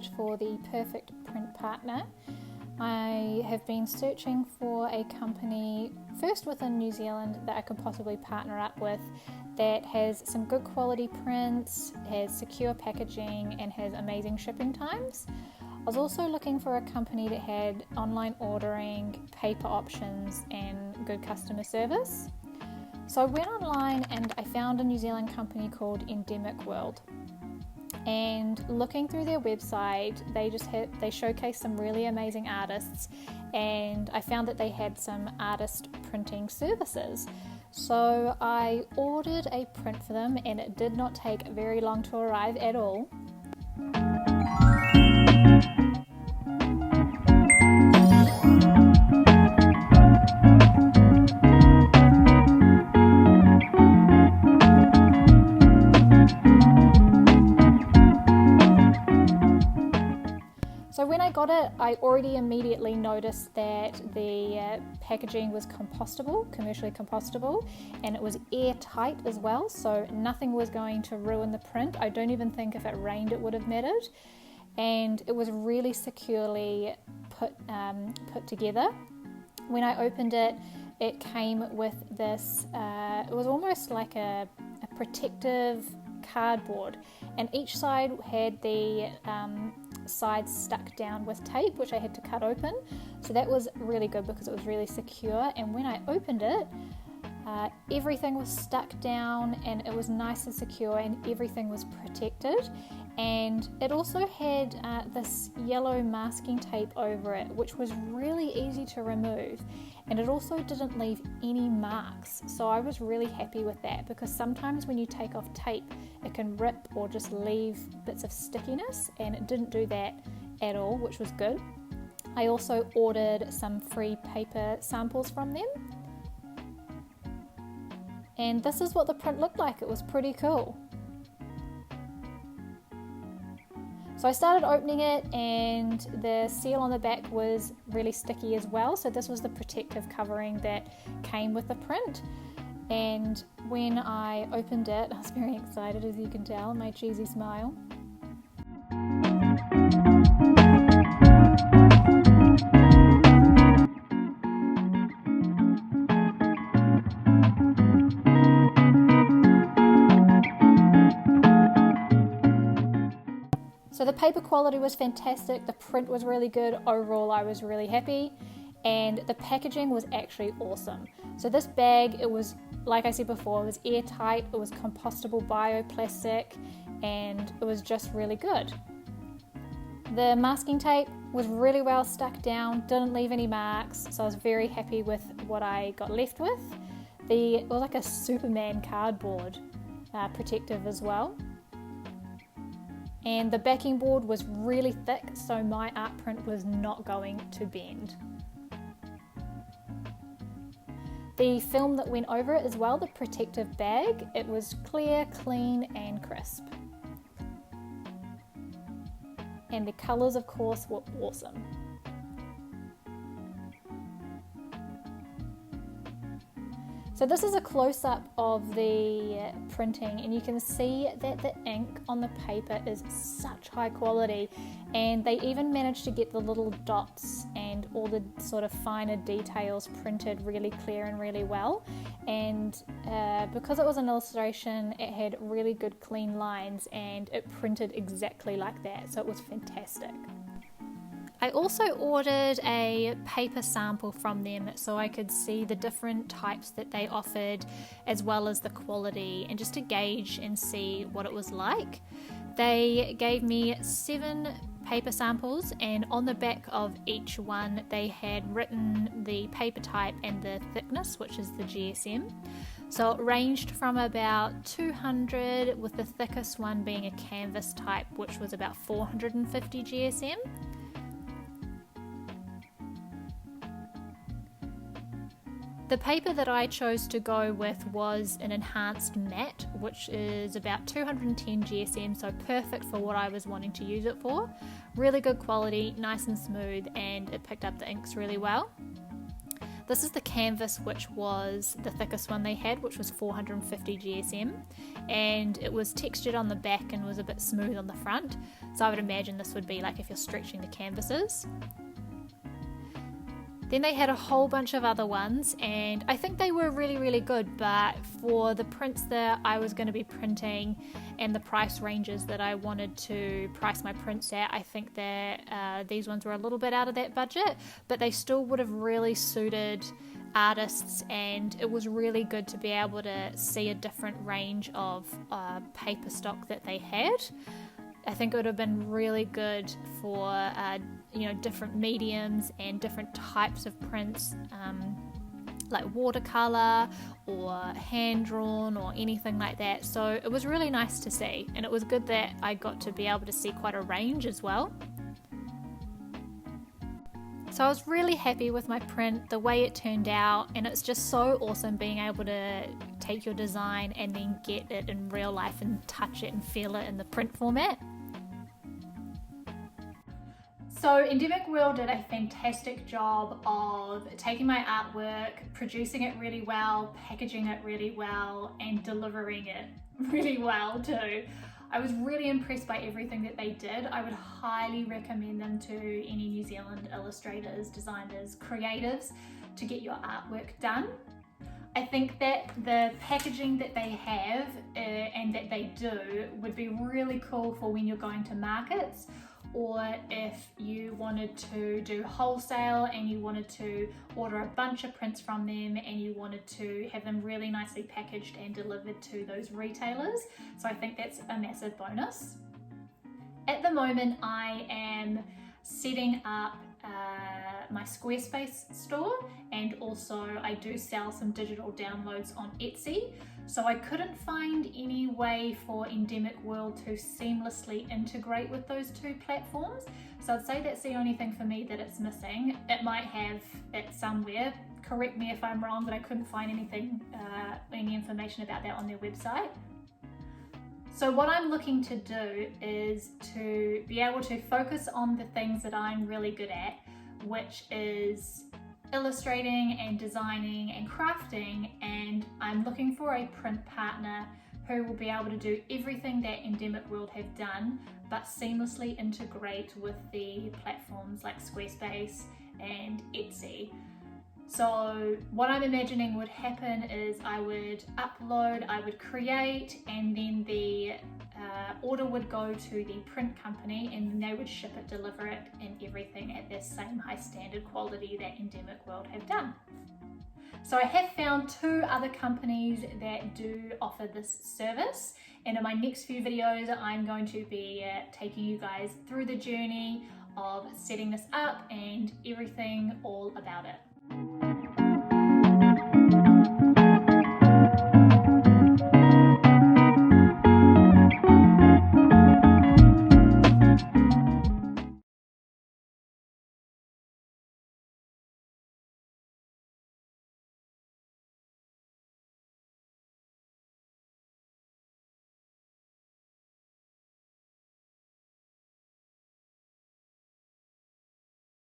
search for the perfect print partner. I have been searching for a company, first within New Zealand, that I could possibly partner up with that has some good quality prints, has secure packaging, and has amazing shipping times. I was also looking for a company that had online ordering, paper options, and good customer service. So I went online and I found a New Zealand company called Endemic. And looking through their website, they showcase some really amazing artists, and I found that they had some artist printing services. So I ordered a print for them, and it did not take very long to arrive at all. So when I got it, I already immediately noticed that the packaging was compostable, commercially compostable, and it was airtight as well, so nothing was going to ruin the print. I don't even think if it rained it would have mattered, and it was really securely put together. When I opened it, it came with this, it was almost like a protective cardboard, and each side had the sides stuck down with tape, which I had to cut open. So that was really good because it was really secure, and when I opened it, everything was stuck down and it was nice and secure, and everything was protected. And it also had this yellow masking tape over it, which was really easy to remove, and it also didn't leave any marks. So I was really happy with that, because sometimes when you take off tape it can rip or just leave bits of stickiness, and it didn't do that at all, which was good. I also ordered some free paper samples from them, and this is what the print looked like. It was pretty cool. So I started opening it, and the seal on the back was really sticky as well. So this was the protective covering that came with the print. And when I opened it, I was very excited, as you can tell, my cheesy smile. So the paper quality was fantastic, the print was really good, overall I was really happy, and the packaging was actually awesome. So this bag, it was, like I said before, it was airtight, it was compostable bioplastic, and it was just really good. The masking tape was really well stuck down, didn't leave any marks, so I was very happy with what I got left with. It was like a Superman cardboard protective as well. And the backing board was really thick, so my art print was not going to bend. The film that went over it as well, the protective bag, it was clear, clean, and crisp. And the colours, of course, were awesome. So this is a close-up of the printing, and you can see that the ink on the paper is such high quality, and they even managed to get the little dots and all the sort of finer details printed really clear and really well. And because it was an illustration, it had really good clean lines, and it printed exactly like that, so it was fantastic. I also ordered a paper sample from them so I could see the different types that they offered, as well as the quality, and just to gauge and see what it was like. They gave me 7 paper samples, and on the back of each one they had written the paper type and the thickness, which is the GSM. So it ranged from about 200, with the thickest one being a canvas type, which was about 450 GSM. The paper that I chose to go with was an enhanced matte, which is about 210 GSM, so perfect for what I was wanting to use it for. Really good quality, nice and smooth, and it picked up the inks really well. This is the canvas, which was the thickest one they had, which was 450 GSM, and it was textured on the back and was a bit smooth on the front. So I would imagine this would be like if you're stretching the canvases. Then they had a whole bunch of other ones, and I think they were really, really good, but for the prints that I was going to be printing and the price ranges that I wanted to price my prints at, I think that these ones were a little bit out of that budget, but they still would have really suited artists, and it was really good to be able to see a different range of paper stock that they had. I think it would have been really good for different mediums and different types of prints, like watercolor or hand drawn or anything like that. So it was really nice to see, and it was good that I got to be able to see quite a range as well. So I was really happy with my print, the way it turned out, and it's just so awesome being able to take your design and then get it in real life and touch it and feel it in the print format. So Endemic World did a fantastic job of taking my artwork, producing it really well, packaging it really well, and delivering it really well too. I was really impressed by everything that they did. I would highly recommend them to any New Zealand illustrators, designers, creatives to get your artwork done. I think that the packaging that they have and that they do would be really cool for when you're going to markets, or if you wanted to do wholesale and you wanted to order a bunch of prints from them and you wanted to have them really nicely packaged and delivered to those retailers. So I think that's a massive bonus. At the moment, I am setting up my Squarespace store, and also I do sell some digital downloads on Etsy. So I couldn't find any way for Endemic World to seamlessly integrate with those two platforms. So I'd say that's the only thing for me that it's missing. It might have it somewhere. Correct me if I'm wrong, but I couldn't find any information about that on their website. So what I'm looking to do is to be able to focus on the things that I'm really good at, which is illustrating and designing and crafting, and I'm looking for a print partner who will be able to do everything that Endemic World have done, but seamlessly integrate with the platforms like Squarespace and Etsy. So what I'm imagining would happen is I would upload, I would create, and then the order would go to the print company, and they would ship it, deliver it, and everything at the same high standard quality that Endemic World have done. So I have found 2 other companies that do offer this service, and in my next few videos I'm going to be taking you guys through the journey of setting this up and everything all about it.